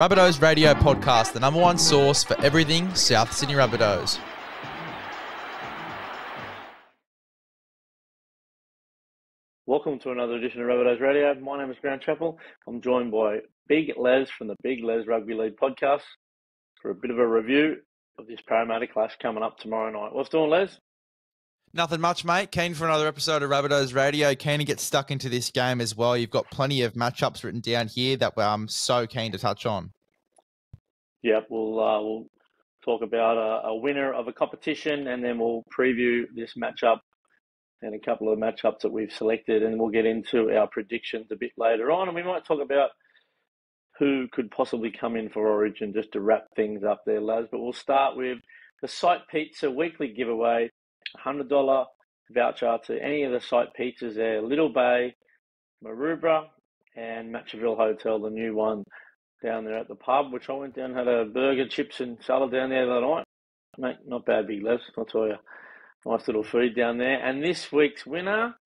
Rabbitohs Radio Podcast, the number one source for everything South Sydney Rabbitohs. Welcome to another edition of Rabbitohs Radio. My name is Grant Chappell. I'm joined by Big Lez from the Big Lez Rugby League podcast for a bit of a review of this Parramatta clash coming up tomorrow night. What's doing, Les? Nothing much, mate. Keen for another episode of Rabbitohs Radio. Keen to get stuck into this game as well. You've got plenty of matchups written down here that I'm so keen to touch on. Yeah, we'll talk about a winner of a competition, and then we'll preview this matchup and a couple of matchups that we've selected, and we'll get into our predictions a bit later on. And we might talk about who could possibly come in for Origin just to wrap things up there, Laz. But we'll start with the Site Pizza weekly giveaway. $100 voucher to any of the site pizzas there, Little Bay, Maroubra, and Matcherville Hotel, the new one down there at the pub, which I went down and had a burger, chips and salad down there the other night. Mate, not bad, Big Les, I'll tell you. Nice little food down there. And this week's winner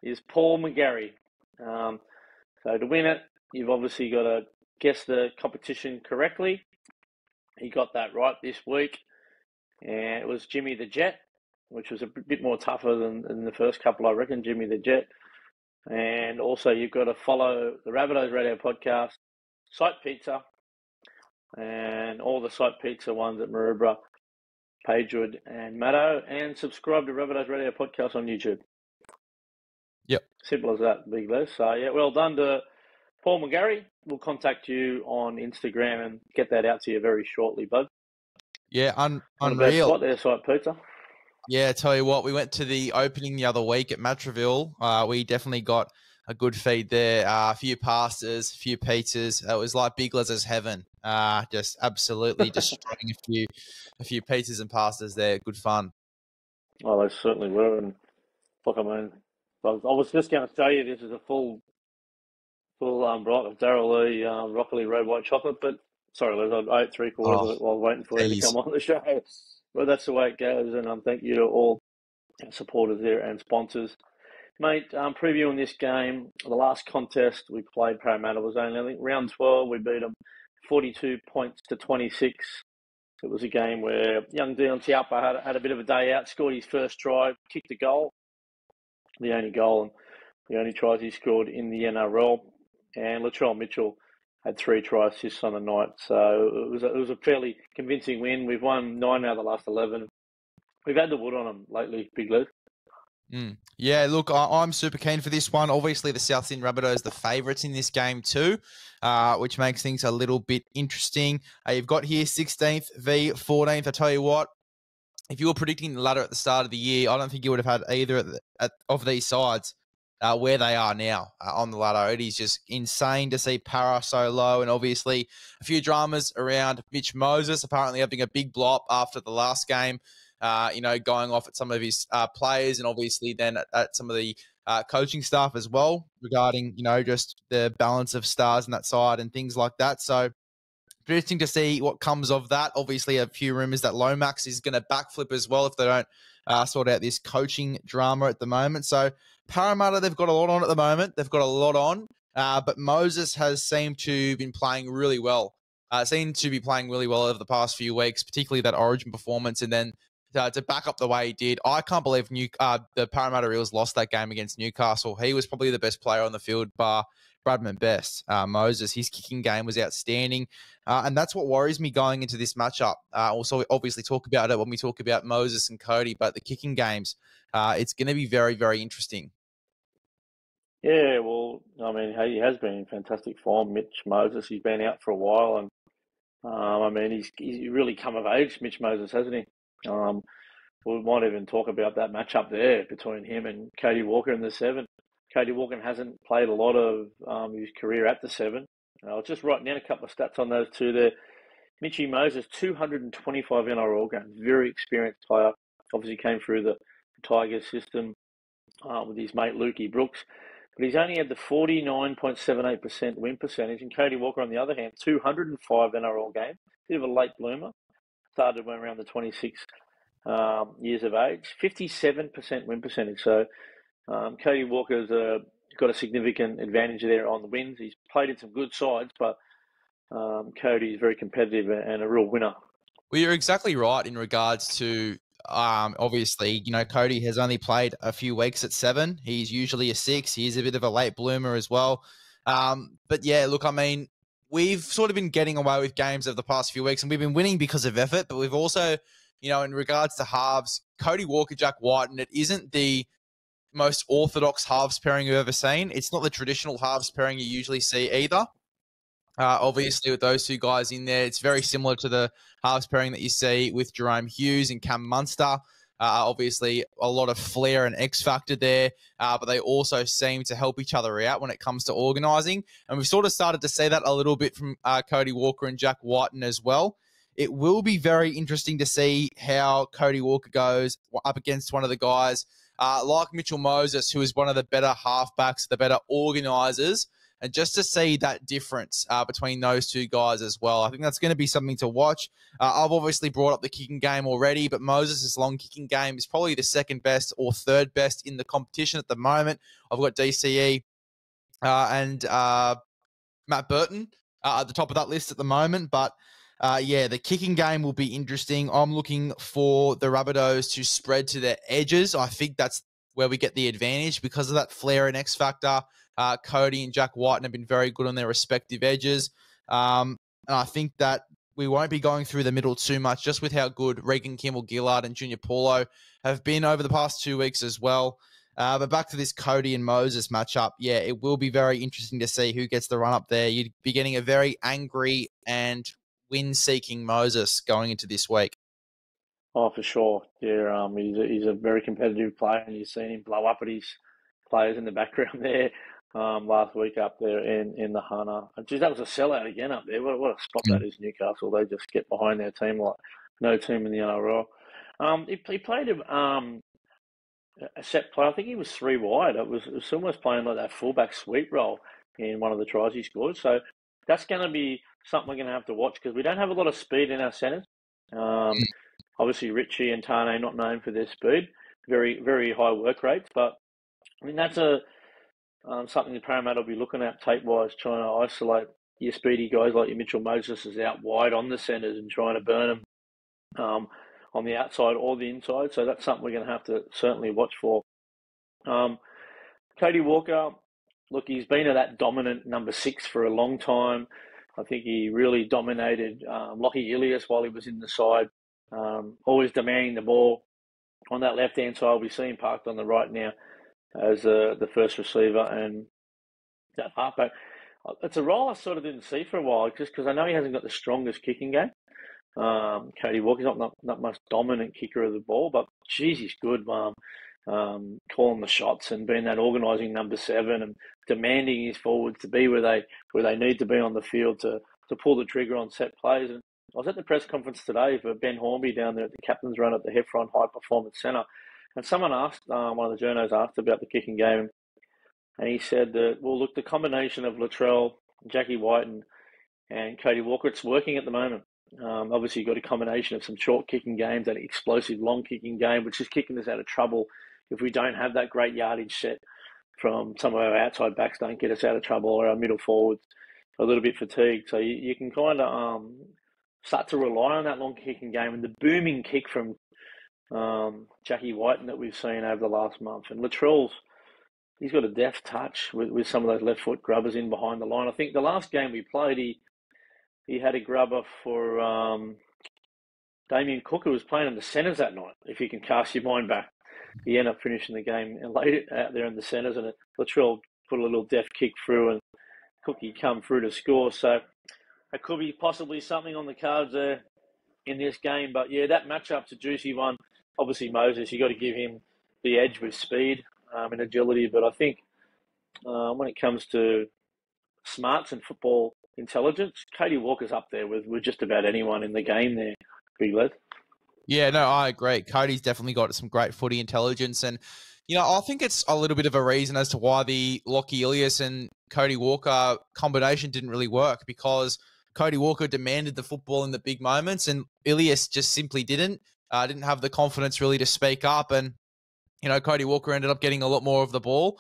is Paul McGarry. So to win it, you've obviously got to guess the competition correctly. He got that right this week. And it was Jimmy the Jet, which was a bit more tougher than the first couple, I reckon, Jimmy the Jet. And also you've got to follow the Rabbitohs Radio Podcast, Site Pizza, and all the Site Pizza ones at Maroubra, Pagewood and Maddo, and subscribe to Rabbitohs Radio Podcast on YouTube. Yep. Simple as that, Big Les. So, yeah, well done to Paul McGarry. We'll contact you on Instagram and get that out to you very shortly, bud. Yeah, unreal. Spot there, Site Pizza. Yeah, tell you what, we went to the opening the other week at Matcherville. We definitely got a good feed there. A few pastas, a few pizzas. It was like Big Lez's heaven. Just absolutely destroying a few pizzas and pastas there. Good fun. Oh, they certainly were. And look, I mean, I was just going to tell you this is a full block of Darryl Lee broccoli red white chocolate, but sorry, Liz, I ate 3/4 of it while waiting for you to come on the show. Well, that's the way it goes, and thank you to all our supporters there and sponsors. Mate, previewing this game, the last contest we played Parramatta was only, I think, round 12. We beat them 42 points to 26. It was a game where young Dion Tiapa had a bit of a day out, scored his first try, kicked a goal, the only goal and the only tries he scored in the NRL. And Latrell Mitchell had 3 try assists on the night. So it was a fairly convincing win. We've won 9 out of the last 11. We've had the wood on them lately, Big Les. Yeah, look, I'm super keen for this one. Obviously, the South Sydney Rabbitohs the favourites in this game too, which makes things a little bit interesting. You've got here 16th v 14th. I tell you what, if you were predicting the ladder at the start of the year, I don't think you would have had either of these sides where they are now on the ladder. It is just insane to see Para so low, and obviously a few dramas around Mitch Moses apparently having a big blow up after the last game. Going off at some of his players, and obviously then at some of the coaching staff as well regarding, just the balance of stars on that side and things like that. So interesting to see what comes of that. Obviously, a few rumours that Lomax is going to backflip as well if they don't sort out this coaching drama at the moment. So Parramatta, they've got a lot on at the moment. They've got a lot on, but Moses has seemed to have been playing really well. Seemed to be playing really well over the past few weeks, particularly that Origin performance, and then to back up the way he did. I can't believe the Parramatta Eels lost that game against Newcastle. He was probably the best player on the field, bar Bradman Best. Moses, his kicking game was outstanding. And that's what worries me going into this matchup. Also, we obviously talk about it when we talk about Moses and Cody, but the kicking games, it's going to be very, very interesting. Yeah, well, I mean, he has been in fantastic form, Mitch Moses. He's been out for a while, and he's really come of age, Mitch Moses, hasn't he? We might even talk about that matchup there between him and Cody Walker in the 7. Cody Walker hasn't played a lot of his career at the 7. I was just writing down a couple of stats on those two there. Mitchy Moses, 225 NRL games, very experienced player. Obviously came through the Tigers system with his mate Lukey Brooks. But he's only had the 49.78% win percentage. And Cody Walker, on the other hand, 205 NRL games. Bit of a late bloomer. Started when around the 26 years of age. 57% win percentage. So Cody Walker's got a significant advantage there on the wins. He's played in some good sides, but Cody's very competitive and a real winner. Well, you're exactly right in regards to obviously, Cody has only played a few weeks at 7. He's usually a 6. He's a bit of a late bloomer as well. But yeah, look, I mean, we've sort of been getting away with games over the past few weeks, and we've been winning because of effort, but we've also, in regards to halves, Cody Walker, Jack White, and it isn't the most orthodox halves pairing you've ever seen. It's not the traditional halves pairing you usually see either. Obviously, with those two guys in there, it's very similar to the halves pairing that you see with Jerome Hughes and Cam Munster. Obviously, a lot of flair and X factor there, but they also seem to help each other out when it comes to organising. And we've sort of started to see that a little bit from Cody Walker and Jack Whiten as well. It will be very interesting to see how Cody Walker goes up against one of the guys like Mitchell Moses, who is one of the better halfbacks, the better organisers. And just to see that difference between those two guys as well, I think that's going to be something to watch. I've obviously brought up the kicking game already, but Moses' long kicking game is probably the second best or third best in the competition at the moment. I've got DCE and Matt Burton at the top of that list at the moment. But yeah, the kicking game will be interesting. I'm looking for the Rabbitohs to spread to their edges. I think that's where we get the advantage because of that flair and X factor. Cody and Jack Whiten have been very good on their respective edges. And I think that we won't be going through the middle too much, just with how good Regan Kimball-Gillard and Junior Paulo have been over the past 2 weeks as well. But back to this Cody and Moses matchup, yeah, it will be very interesting to see who gets the run up there. You'd be getting a very angry and win-seeking Moses going into this week. Oh, for sure. Yeah, he's a very competitive player, and you've seen him blow up at his players in the background there last week up there in the Hunter. Geez, that was a sellout again up there. What a spot that is, Newcastle. They just get behind their team like no team in the NRL. He played a set play. I think he was 3 wide. It was almost playing like that fullback sweep role in one of the tries he scored. So that's going to be something we're going to have to watch because we don't have a lot of speed in our centres. Obviously, Richie and Tane not known for their speed, very, very high work rates. But I mean, that's something the Parramatta will be looking at tape-wise, trying to isolate your speedy guys like your Mitchell Moses is out wide on the centres and trying to burn them on the outside or the inside. So that's something we're going to have to certainly watch for. Cody Walker, look, he's been at that dominant number 6 for a long time. I think he really dominated Lockie Ilias while he was in the side, always demanding the ball on that left-hand side. We see him parked on the right now as the first receiver and that halfback. It's a role I sort of didn't see for a while just because I know he hasn't got the strongest kicking game. Cody Walker's not much dominant kicker of the ball, but geez, he's good, calling the shots and being that organising number 7 and demanding his forwards to be where they need to be on the field to pull the trigger on set plays. And I was at the press conference today for Ben Hornby down there at the captain's run at the Heffron High Performance Centre, and someone asked, one of the journos asked about the kicking game, and he said that, well, look, the combination of Latrell, Jackie Whiten, and Cody Walker, it's working at the moment. Obviously, you've got a combination of some short kicking games, that explosive long kicking game, which is kicking us out of trouble if we don't have that great yardage set from some of our outside backs don't get us out of trouble, or our middle forwards are a little bit fatigued. So you can kind of start to rely on that long kicking game and the booming kick from Jackie Whiten that we've seen over the last month. And Latrell's, he's got a deft touch with some of those left foot grubbers in behind the line. I think the last game we played, he had a grubber for Damien Cook, who was playing in the centres that night, if you can cast your mind back. He ended up finishing the game and laid it out there in the centres, and Latrell put a little deft kick through, and Cookie come through to score. So it could be possibly something on the cards there in this game. But yeah, that matchup's a juicy one. Obviously, Moses, you got to give him the edge with speed and agility. But I think when it comes to smarts and football intelligence, Cody Walker's up there with just about anyone in the game there, Big Lez. Yeah, no, I agree. Cody's definitely got some great footy intelligence. And, I think it's a little bit of a reason as to why the Lockie Ilias and Cody Walker combination didn't really work, because Cody Walker demanded the football in the big moments and Ilias just simply didn't have the confidence really to speak up. And, Cody Walker ended up getting a lot more of the ball.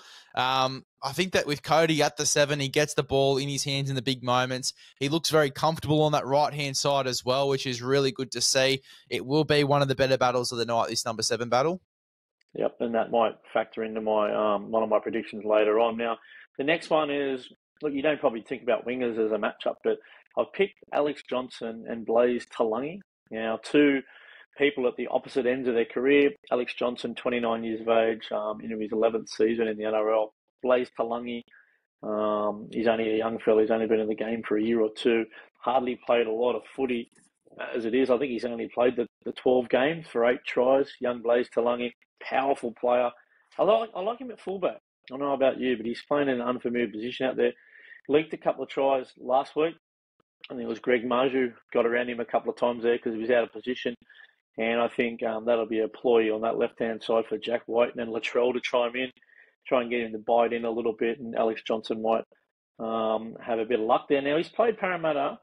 I think that with Cody at the 7, he gets the ball in his hands in the big moments. He looks very comfortable on that right-hand side as well, which is really good to see. It will be one of the better battles of the night, this number 7 battle. Yep, and that might factor into my one of my predictions later on. Now, the next one is, look, you don't probably think about wingers as a matchup, but I've picked Alex Johnson and Blaize Talagai. Now, two people at the opposite ends of their career. Alex Johnson, 29 years of age, into his 11th season in the NRL. Blaize Talagai, he's only a young fella. He's only been in the game for a year or two. Hardly played a lot of footy as it is. I think he's only played the 12 games for 8 tries. Young Blaize Talagai, powerful player. I like him at fullback. I don't know about you, but he's playing in an unfamiliar position out there. Leaked a couple of tries last week. I think it was Greg Marju got around him a couple of times there because he was out of position. And I think that'll be a ploy on that left-hand side for Jack White and then Latrell to chime in, try and get him to bite in a little bit, and Alex Johnson might have a bit of luck there. Now, he's played Parramatta,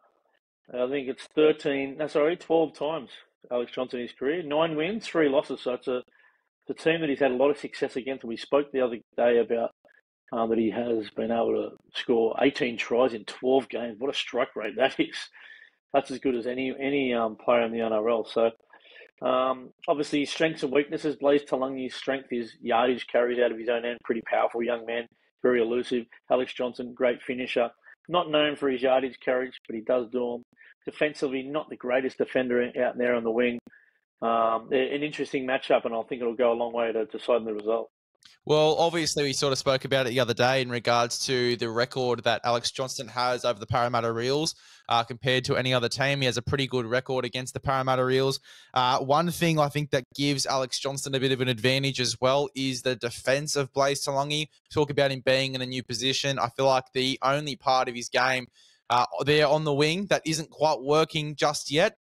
I think it's 12 times, Alex Johnson in his career. 9 wins, 3 losses. So it's the team that he's had a lot of success against. And we spoke the other day about that he has been able to score 18 tries in 12 games. What a strike rate that is. That's as good as any player in the NRL. So, obviously, strengths and weaknesses. Blaize Talagai's strength is yardage, carries out of his own end. Pretty powerful young man, very elusive. Alex Johnson, great finisher. Not known for his yardage carriage, but he does do them. Defensively, not the greatest defender out there on the wing. An interesting matchup, and I think it'll go a long way to deciding the result. Well, obviously, we sort of spoke about it the other day in regards to the record that Alex Johnston has over the Parramatta Eels compared to any other team. He has a pretty good record against the Parramatta Eels. One thing I think that gives Alex Johnston a bit of an advantage as well is the defence of Blaize Talagai. Talk about him being in a new position. I feel like the only part of his game there on the wing that isn't quite working just yet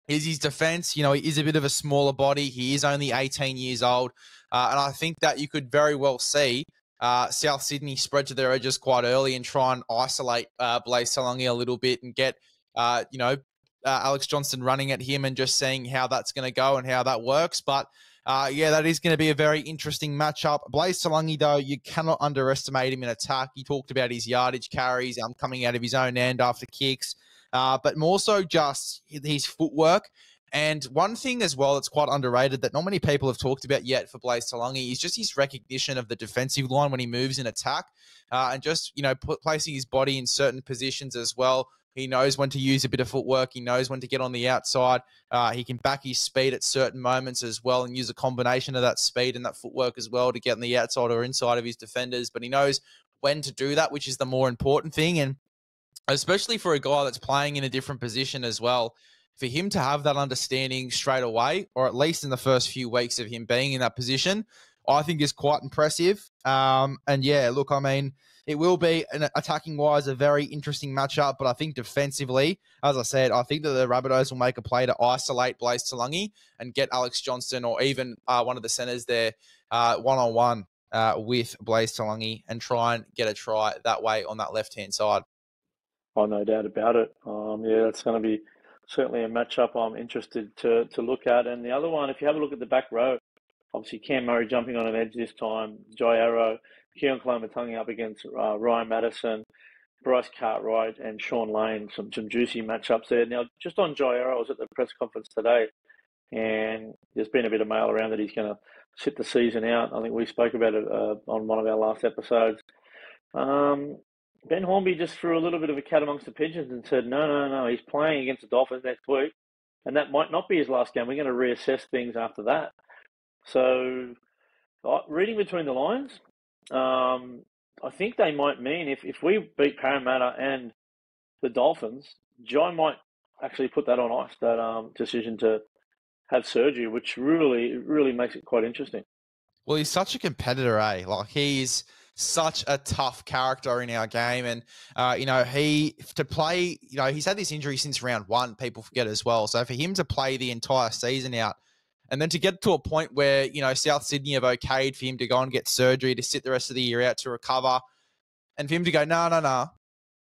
is his defence. You know, he is a bit of a smaller body. He is only 18 years old. And I think that you could very well see South Sydney spread to their edges quite early and try and isolate Blaize Talagai a little bit and get, Alex Johnston running at him and just seeing how that's going to go and how that works. But, that is going to be a very interesting matchup. Blaize Talagai, though, you cannot underestimate him in attack. He talked about his yardage carries, coming out of his own end after kicks, but more so just his footwork. And one thing as well that's quite underrated that not many people have talked about yet for Blaize Talagai is just his recognition of the defensive line when he moves in attack and just, placing his body in certain positions as well. He knows when to use a bit of footwork. He knows when to get on the outside. He can back his speed at certain moments as well and use a combination of that speed and that footwork as well to get on the outside or inside of his defenders. But he knows when to do that, which is the more important thing. And especially for a guy that's playing in a different position as well, for him to have that understanding straight away, or at least in the first few weeks of him being in that position, I think is quite impressive. It will be, attacking-wise, a very interesting matchup, but I think defensively, as I said, I think that the Rabbitohs will make a play to isolate Blaize Talagai and get Alex Johnston or even one of the centres there one-on-one with Blaize Talagai and try and get a try that way on that left-hand side. Oh, no doubt about it. That's going to be certainly a matchup I'm interested to look at. And the other one, if you have a look at the back row, obviously Cam Murray jumping on an edge this time, Jai Arrow, Keon Clomatungi up against Ryan Madison, Bryce Cartwright and Sean Lane, some juicy matchups there. Now, just on Jai Arrow, I was at the press conference today, and there's been a bit of mail around that he's going to sit the season out. I think we spoke about it on one of our last episodes. Ben Hornby just threw a little bit of a cat amongst the pigeons and said, no, he's playing against the Dolphins next week, and that might not be his last game. We're going to reassess things after that. So, reading between the lines, I think they might mean if we beat Parramatta and the Dolphins, John might actually put that on ice, that decision to have surgery, which really makes it quite interesting. Well, he's such a competitor, eh? Like, he's such a tough character in our game. And, he's had this injury since round 1, people forget as well. So for him to play the entire season out and then to get to a point where, South Sydney have okayed for him to go and get surgery, to sit the rest of the year out to recover, and for him to go, no,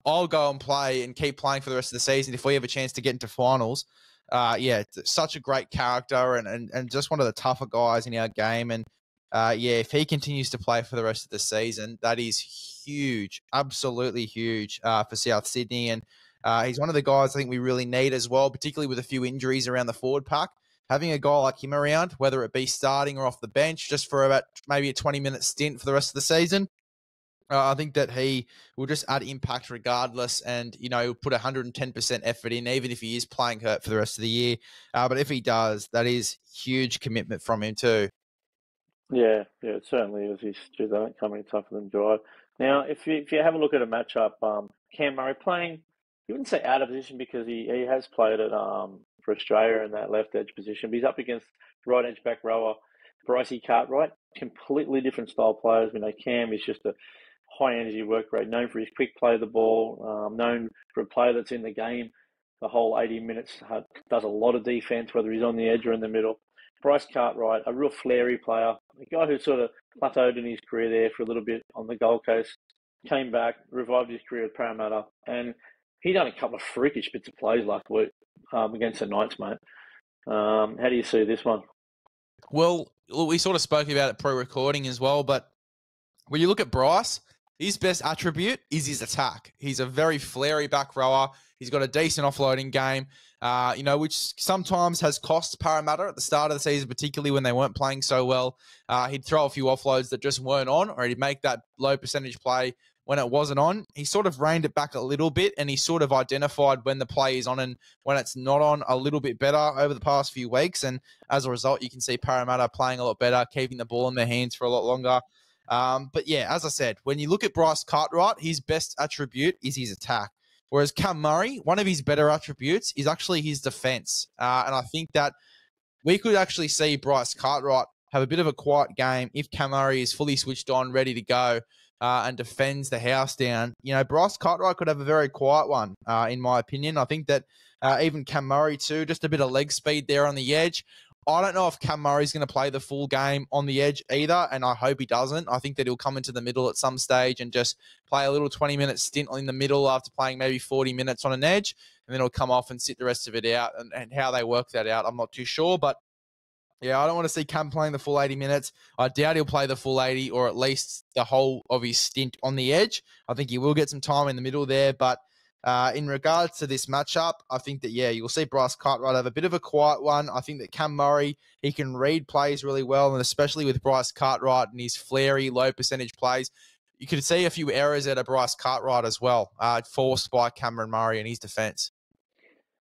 I'll go and play and keep playing for the rest of the season if we have a chance to get into finals. Such a great character and just one of the tougher guys in our game. And yeah, if he continues to play for the rest of the season, that is huge, absolutely huge for South Sydney. And he's one of the guys I think we really need as well, particularly with a few injuries around the forward pack. Having a guy like him around, whether it be starting or off the bench, just for about maybe a 20-minute stint for the rest of the season, I think that he will just add impact regardless, and he'll put 110% effort in, even if he is playing hurt for the rest of the year. But if he does, that is huge commitment from him too. Yeah, it certainly is. His shoes aren't coming tougher than dry. Now, if you have a look at a matchup, Cam Murray playing, you wouldn't say out of position because he has played it for Australia in that left edge position, but he's up against right edge back rower Brycey Cartwright. Completely different style players. We know Cam is just a high energy work rate, known for his quick play of the ball, known for a player that's in the game the whole 80 minutes, does a lot of defense, whether he's on the edge or in the middle. Bryce Cartwright, a real flary player, a guy who sort of plateaued in his career there for a little bit on the Gold Coast, came back, revived his career at Parramatta, and he done a couple of freakish bits of plays last week against the Knights, mate. How do you see this one? Well, we sort of spoke about it pre-recording as well, but when you look at Bryce, his best attribute is his attack. He's a very flary back rower. He's got a decent offloading game, which sometimes has cost Parramatta at the start of the season, particularly when they weren't playing so well. He'd throw a few offloads that just weren't on, or he'd make that low percentage play when it wasn't on. He sort of reined it back a little bit, and he sort of identified when the play is on and when it's not on a little bit better over the past few weeks. And as a result, you can see Parramatta playing a lot better, keeping the ball in their hands for a lot longer. But yeah, as I said, when you look at Bryce Cartwright, his best attribute is his attack. Whereas Cam Murray, one of his better attributes is actually his defense. And I think that we could actually see Bryce Cartwright have a bit of a quiet game if Cam Murray is fully switched on, ready to go, and defends the house down. Bryce Cartwright could have a very quiet one, in my opinion. I think that even Cam Murray too, just a bit of leg speed there on the edge. I don't know if Cam Murray's going to play the full game on the edge either, and I hope he doesn't. I think that he'll come into the middle at some stage and just play a little 20-minute stint in the middle after playing maybe 40 minutes on an edge, and then he'll come off and sit the rest of it out. And how they work that out, I'm not too sure. But, yeah, I don't want to see Cam playing the full 80 minutes. I doubt he'll play the full 80 or at least the whole of his stint on the edge. I think he will get some time in the middle there, but in regards to this matchup, I think that, yeah, you'll see Bryce Cartwright have a bit of a quiet one. I think that Cam Murray, he can read plays really well, and especially with Bryce Cartwright and his flary, low percentage plays, you could see a few errors out of Bryce Cartwright as well, forced by Cameron Murray and his defence.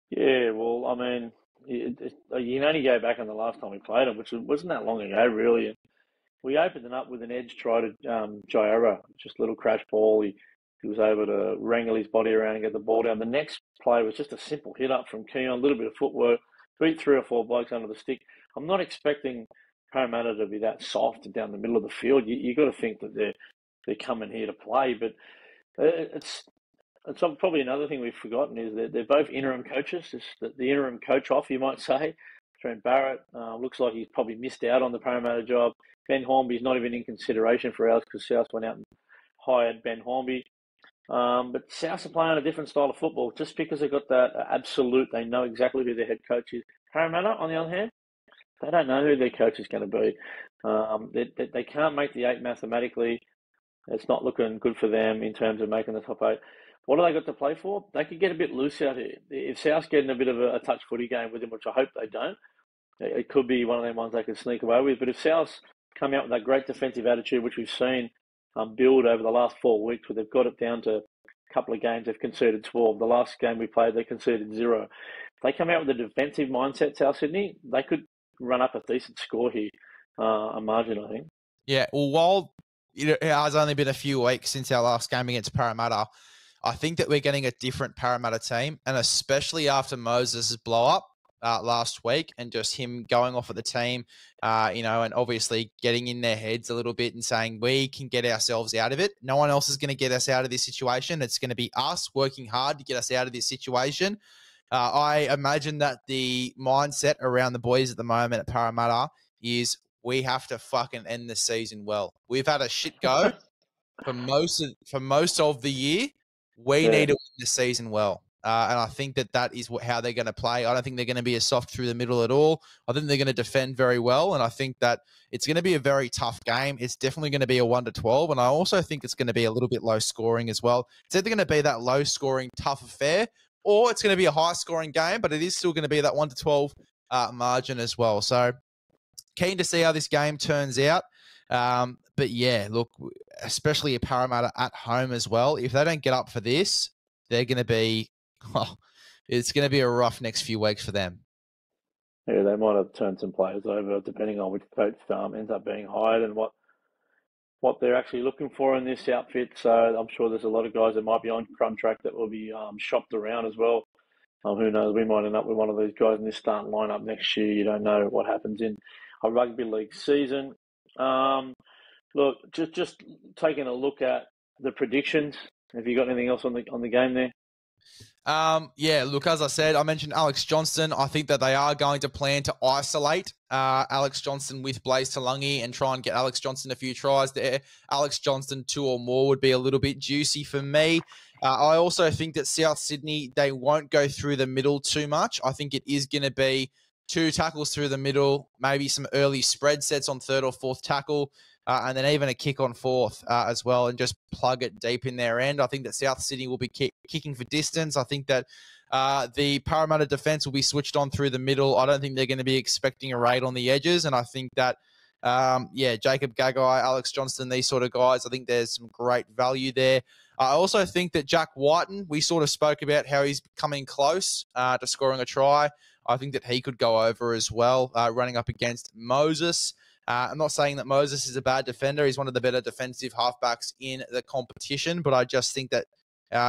Yeah, well, I mean, you can only go back on the last time we played him, which wasn't that long ago, really. We opened it up with an edge try to Jaira, just a little crash ball. He was able to wrangle his body around and get the ball down. The next play was just a simple hit up from Keon, a little bit of footwork, beat 3 or 4 blokes under the stick. I'm not expecting Parramatta to be that soft down the middle of the field. You got to think that they're coming here to play, but it's probably another thing we've forgotten is that they're both interim coaches. It's the interim coach off, you might say. Trent Barrett looks like he's probably missed out on the Parramatta job. Ben Hornby's not even in consideration for ours because South went out and hired Ben Hornby. But Souths are playing a different style of football just because they've got that absolute, they know exactly who their head coach is. Parramatta, on the other hand, they don't know who their coach is going to be. They can't make the 8 mathematically. It's not looking good for them in terms of making the top 8. What do they got to play for? They could get a bit loose out here. If South's getting a bit of a touch footy game with them, which I hope they don't, it could be one of them ones they could sneak away with. But if South's come out with that great defensive attitude, which we've seen build over the last 4 weeks, where they've got it down to a couple of games, they've conceded 12. The last game we played, they conceded 0. If they come out with a defensive mindset, South Sydney, they could run up a decent score here, a margin, I think. Yeah, well, while it has only been a few weeks since our last game against Parramatta, I think that we're getting a different Parramatta team, and especially after Moses' blow-up last week and just him going off at the team, and obviously getting in their heads a little bit and saying we can get ourselves out of it. No one else is going to get us out of this situation. It's going to be us working hard to get us out of this situation. I imagine that the mindset around the boys at the moment at Parramatta is we have to fucking end the season well. We've had a shit go for most of the year. We need to win the season well. And I think that is how they're going to play. I don't think they're going to be as soft through the middle at all. I think they're going to defend very well. And I think that it's going to be a very tough game. It's definitely going to be a 1-12. And I also think it's going to be a little bit low scoring as well. It's either going to be that low scoring, tough affair, or it's going to be a high scoring game, but it is still going to be that 1-12 margin as well. So keen to see how this game turns out. But yeah, look, especially at Parramatta at home as well. If they don't get up for this, they're going to be, it's going to be a rough next few weeks for them. Yeah, they might have turned some players over depending on which coach ends up being hired and what they're actually looking for in this outfit. So I'm sure there's a lot of guys that might be on contract that will be shopped around as well. Who knows? We might end up with one of these guys in this starting lineup next year. You don't know what happens in a rugby league season. Look, just taking a look at the predictions. Have you got anything else on the game there? Yeah, look, as I said, I mentioned Alex Johnston. I think that they are going to plan to isolate Alex Johnston with Blaize Talagai and try and get Alex Johnston a few tries there. Alex Johnston 2 or more would be a little bit juicy for me. I also think that South Sydney, they won't go through the middle too much. I think it is going to be 2 tackles through the middle, maybe some early spread sets on 3rd or 4th tackle, and then even a kick on 4th as well, and just plug it deep in their end. I think that South Sydney will be kicking for distance. I think that the Parramatta defence will be switched on through the middle. I don't think they're going to be expecting a raid on the edges, and I think that, Jacob Gagai, Alex Johnston, these sort of guys, I think there's some great value there. I also think that Jack Whiten, we sort of spoke about how he's coming close to scoring a try. I think that he could go over as well, running up against Moses. I'm not saying that Moses is a bad defender. He's one of the better defensive halfbacks in the competition, but I just think that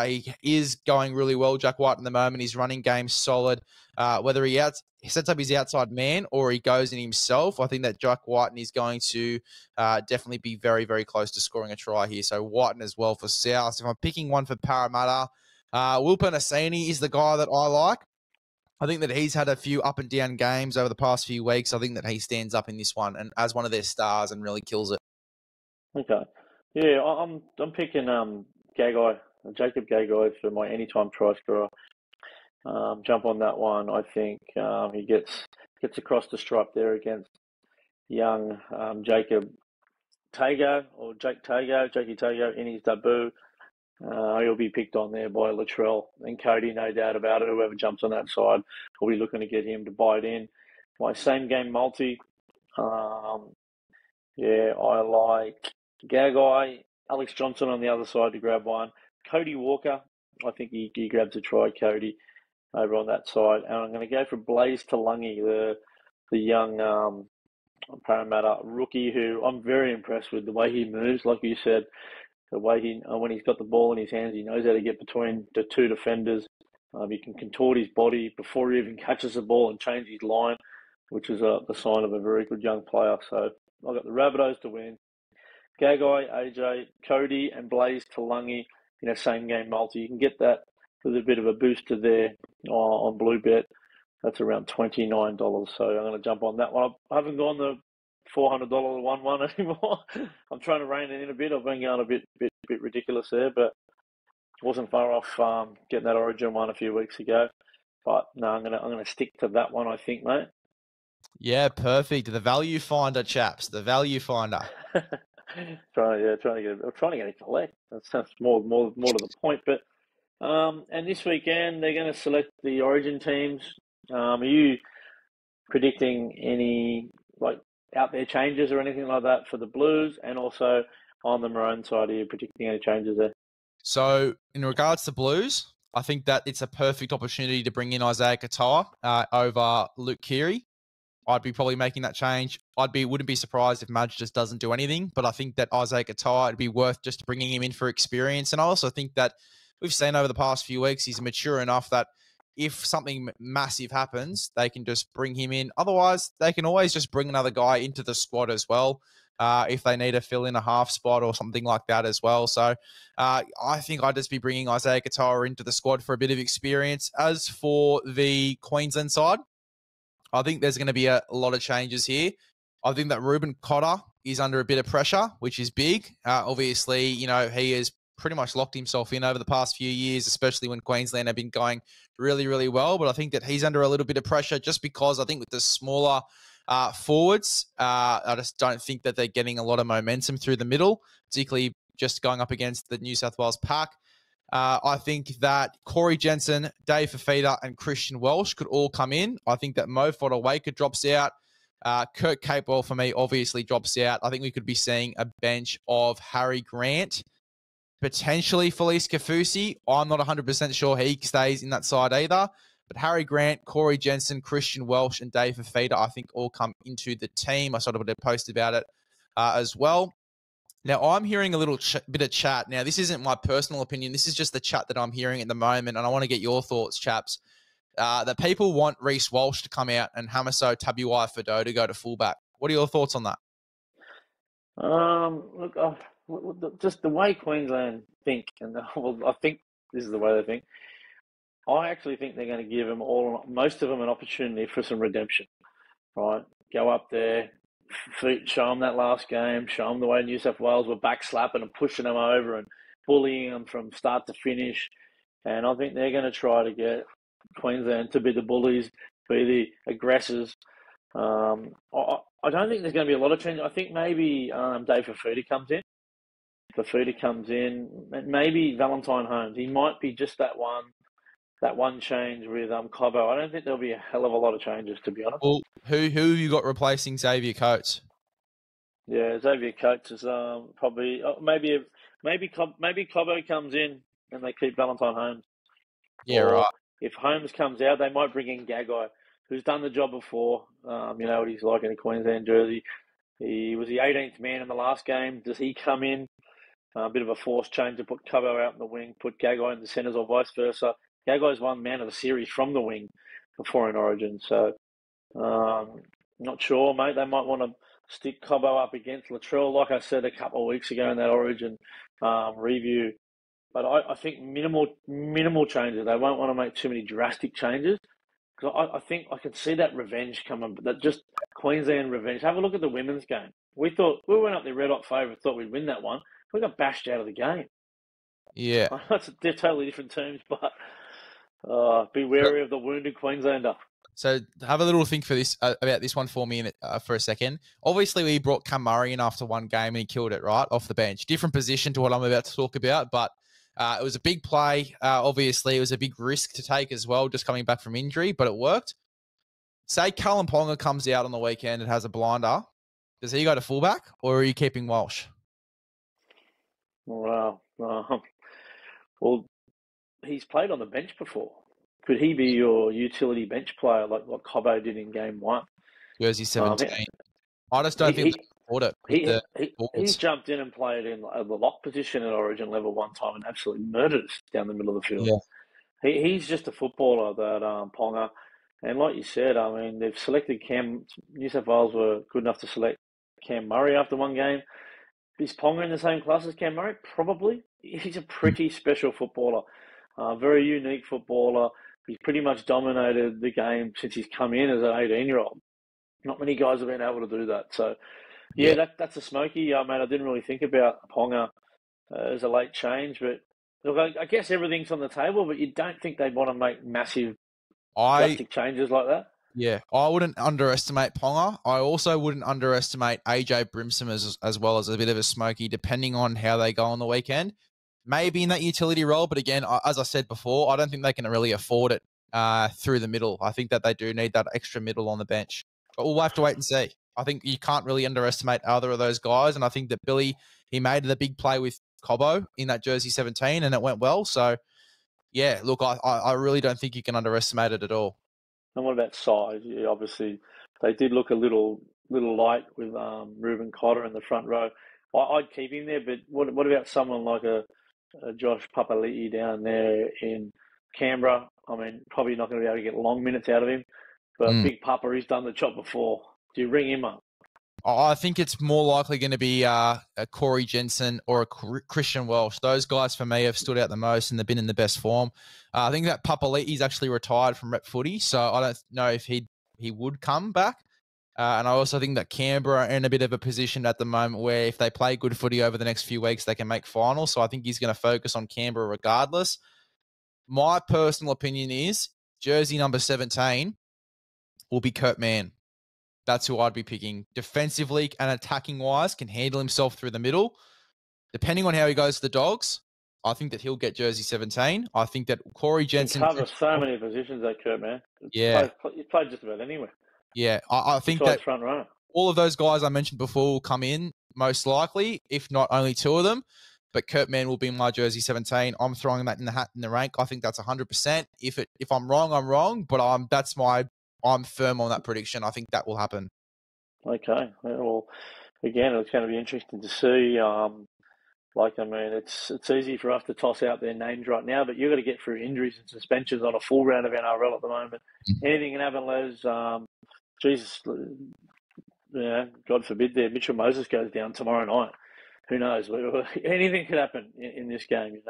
he is going really well, Jack White, at the moment. His running game's solid. Whether he sets up his outside man or he goes in himself, I think that Jack Whiten is going to definitely be very, very close to scoring a try here. So Whiten as well for South. If I'm picking one for Parramatta, Will Penasini is the guy that I like. I think that he's had a few up and down games over the past few weeks. I think that he stands up in this one and as one of their stars and really kills it. Okay. Yeah, I'm picking Gagai, Jacob Gagai for my anytime try scorer. Jump on that one. I think he gets across the stripe there against young Jacob Tago or Jakey Tago in his debut. He'll be picked on there by Latrell and Cody, no doubt about it. Whoever jumps on that side will be looking to get him to bite in. My same game multi. I like Gagai, Alex Johnson on the other side to grab one. Cody Walker, I think he grabs a try, Cody, over on that side. And I'm going to go for Blaize Talagai, the young Parramatta rookie, who I'm very impressed with the way he moves. Like you said, the way when he's got the ball in his hands, he knows how to get between the 2 defenders. He can contort his body before he even catches the ball and change his line, which is the sign of a very good young player. So I've got the Rabbitohs to win. Gagai, AJ, Cody, and Blaize Talagai in a same game multi. You can get that with a bit of a booster there on Bluebet. That's around $29. So I'm going to jump on that one. I haven't gone the $400 1-1 anymore. I'm trying to rein it in a bit. I've been going a bit ridiculous there, but wasn't far off getting that Origin one a few weeks ago. But no, I'm gonna stick to that one, I think, mate. Yeah, perfect. The value finder, chaps. The value finder. trying to get a collect. That's more to the point. But and this weekend they're going to select the Origin teams. Are you predicting any out there changes or anything like that for the Blues? And also on the Maroon side, are you predicting any changes there? So in regards to Blues, I think that it's a perfect opportunity to bring in Isaiah Katoa over Luke Keary. I'd be probably making that change. Wouldn't be surprised if Madge just doesn't do anything, but I think that Isaiah Katoa, it'd be worth just bringing him in for experience. And I also think that we've seen over the past few weeks, he's mature enough that if something massive happens, they can just bring him in. Otherwise, they can always just bring another guy into the squad as well if they need to fill in a half spot or something like that as well. So I think I'd just be bringing Isaiah Katoa into the squad for a bit of experience. As for the Queensland side, I think there's going to be a lot of changes here. I think that Ruben Cotter is under a bit of pressure, which is big. Obviously, he has pretty much locked himself in over the past few years, especially when Queensland have been going really, really well. But I think that he's under a little bit of pressure just because I think with the smaller forwards, I just don't think that they're getting a lot of momentum through the middle, particularly just going up against the New South Wales pack. I think that Corey Jensen, Dave Fafita, and Christian Welsh could all come in. I think that Mo Fodawaker drops out. Kurt Capewell, for me, obviously drops out. I think we could be seeing a bench of Harry Grant, potentially Felice Kafusi. I'm not 100% sure he stays in that side either. But Harry Grant, Corey Jensen, Christian Welsh, and Dave Fafita, I think all come into the team. I sort of did a post about it as well. Now, I'm hearing a little bit of chat. Now, this isn't my personal opinion. This is just the chat that I'm hearing at the moment, and I want to get your thoughts, chaps, that people want Reece Walsh to come out and Hamiso Tabuai-Fidow to go to fullback. What are your thoughts on that? Look, just the way Queensland think, and I think this is the way they think. I actually think they're going to give most of them an opportunity for some redemption, right? Go up there, show them that last game, show them the way New South Wales were backslapping and pushing them over and bullying them from start to finish. And I think they're going to try to get Queensland to be the bullies, be the aggressors. I don't think there's going to be a lot of change. I think maybe Dave Fafita comes in. Maybe Valentine Holmes. He might be just that one change with Cobbo. I don't think there'll be a hell of a lot of changes, to be honest. Well, who have you got replacing Xavier Coates? Yeah, Xavier Coates is probably maybe Cobbo comes in and they keep Valentine Holmes. Yeah, right. If Holmes comes out, they might bring in Gagai, who's done the job before. You know what he's like in a Queensland jersey. He was the 18th man in the last game. Does he come in? A bit of a forced change to put Cobbo out in the wing, put Gagai in the centres or vice versa. Gagai's won man of the series from the wing before in Origin. So, not sure, mate. They might want to stick Cobbo up against Latrell, like I said a couple of weeks ago in that Origin review. But I think minimal changes. They won't want to make too many drastic changes. Because I think I could see that revenge coming, but that just Queensland revenge. Have a look at the women's game. We went up there red hot favourite, thought we'd win that one. We got bashed out of the game. Yeah. They're totally different teams, but be wary of the wounded Queenslander. So have a little think for this about this one for me for a second. Obviously, we brought Cam Murray in after one game and he killed it, right, off the bench. Different position to what I'm about to talk about, but it was a big play. Obviously, it was a big risk to take as well, just coming back from injury, but it worked. Say Callum Ponga comes out on the weekend and has a blinder. Does he go to fullback or are you keeping Walsh? Wow. Well, he's played on the bench before. Could he be your utility bench player like what Cobbo did in game one? Jersey 17. I just don't think they can afford it. He's jumped in and played in the lock position at Origin level one time and absolutely murdered us down the middle of the field. Yeah. He's just a footballer, that Ponga. And like you said, I mean, they've selected New South Wales were good enough to select Cam Murray after one game. Is Ponga in the same class as Cam Murray? Probably. He's a pretty special footballer. Very unique footballer. He's pretty much dominated the game since he's come in as an 18-year-old. Not many guys have been able to do that. So, yeah. That's a smoky. Mate, I didn't really think about Ponga as a late change. But look, I guess everything's on the table, but you don't think they'd want to make massive drastic changes like that? Yeah, I wouldn't underestimate Ponga. I also wouldn't underestimate AJ Brimson as well as a bit of a smoky, depending on how they go on the weekend. Maybe in that utility role, but again, as I said before, I don't think they can really afford it through the middle. I think that they do need that extra middle on the bench. But we'll have to wait and see. I think you can't really underestimate either of those guys, and I think that Billy, he made the big play with Cobbo in that jersey 17, and it went well. So, yeah, look, I really don't think you can underestimate it at all. And what about size? Yeah, obviously, they did look a little light with Reuben Cotter in the front row. I'd keep him there, but what about someone like a Josh Papali'i down there in Canberra? I mean, probably not going to be able to get long minutes out of him, but Big Papa, he's done the job before. Do you ring him up? I think it's more likely going to be a Corey Jensen or a Christian Welsh. Those guys, for me, have stood out the most and they've been in the best form. I think that Papali'i's actually retired from rep footy, so I don't know if he would come back. And I also think that Canberra are in a bit of a position at the moment where if they play good footy over the next few weeks, they can make finals. So I think he's going to focus on Canberra regardless. My personal opinion is jersey number 17 will be Kurt Mann. That's who I'd be picking. Defensively and attacking wise, can handle himself through the middle. Depending on how he goes to the Dogs, I think that he'll get jersey 17. I think that Corey Jensen can cover so many positions, that Kurt, man. He's played just about anywhere. Yeah, I think besides that front runner. All of those guys I mentioned before will come in, most likely, if not only two of them. But Kurt Mann will be my jersey 17. I'm throwing that in the hat in the rank. I think that's 100%. If I'm wrong, I'm wrong. But I'm firm on that prediction. I think that will happen. Okay. Well, again, it's going to be interesting to see. It's easy for us to toss out their names right now, but you've got to get through injuries and suspensions on a full round of NRL at the moment. Anything can happen, Les. Jesus, God forbid Mitchell Moses goes down tomorrow night. Who knows? Anything could happen in this game.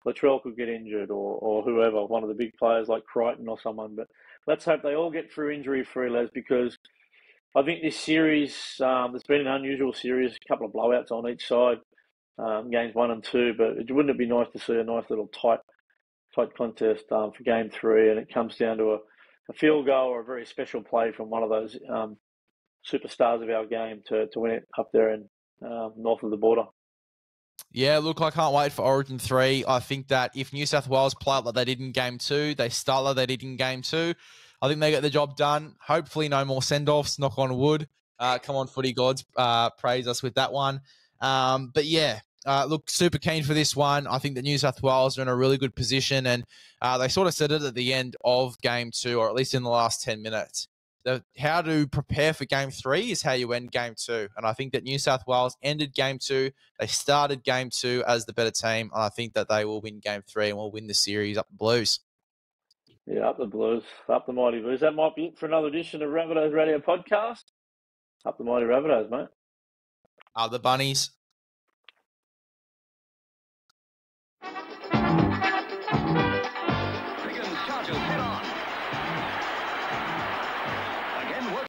Latrell could get injured or whoever, one of the big players like Crichton or someone. But let's hope they all get through injury-free, Les, because I think this series, there's been an unusual series, a couple of blowouts on each side, games 1 and 2, but wouldn't it be nice to see a nice little tight contest for game 3, and it comes down to a field goal or a very special play from one of those superstars of our game to win it up there in north of the border. Yeah, look, I can't wait for Origin 3. I think that if New South Wales play like they did in Game 2, they start like they did in Game 2, I think they get the job done. Hopefully no more send-offs, knock on wood. Come on, footy gods, praise us with that one. But yeah, look, super keen for this one. I think that New South Wales are in a really good position, and they sort of said it at the end of Game 2, or at least in the last 10 minutes. How to prepare for Game 3 is how you end Game 2. And I think that New South Wales ended Game 2. They started Game 2 as the better team. And I think that they will win Game 3 and will win the series up the Blues. Yeah, up the Blues. Up the mighty Blues. That might be it for another edition of Rabbitohs Radio Podcast. Up the mighty Rabbitohs, mate. The Bunnies.